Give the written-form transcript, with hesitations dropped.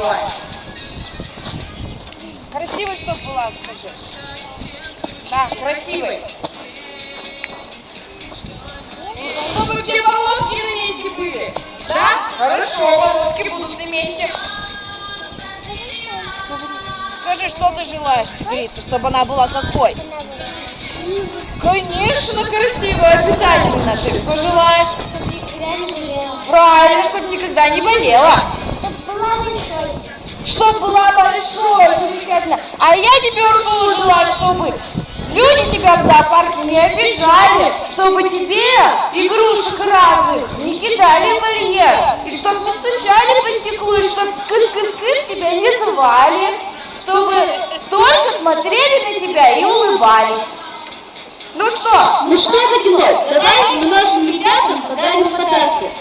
желаешь? Красивой, чтоб была, скажи. Да, красивой. Чтобы все волоски на месте были. Да? Хорошо, волоски будут на месте. Скажи, что ты желаешь, тигрица, чтобы она была какой? Конечно, красивая, обязательно. Ты что желаешь? Чтобы никогда не болела. Правильно, чтобы никогда не болела. Чтобы была большой. Чтоб была большой, замечательно. А я тебе, Урсула, желаю, чтобы люди тебя в зоопарке не обижали, чтобы тебе игрушек разных не кидали в вольер, и чтоб не стучали по стеклу, и чтоб кыс-кыс-кыс тебя не звали, чтобы только смотрели на тебя и улыбались. Ну что? Ну что, котенок, давай мы нашим ребятам подарим подарки.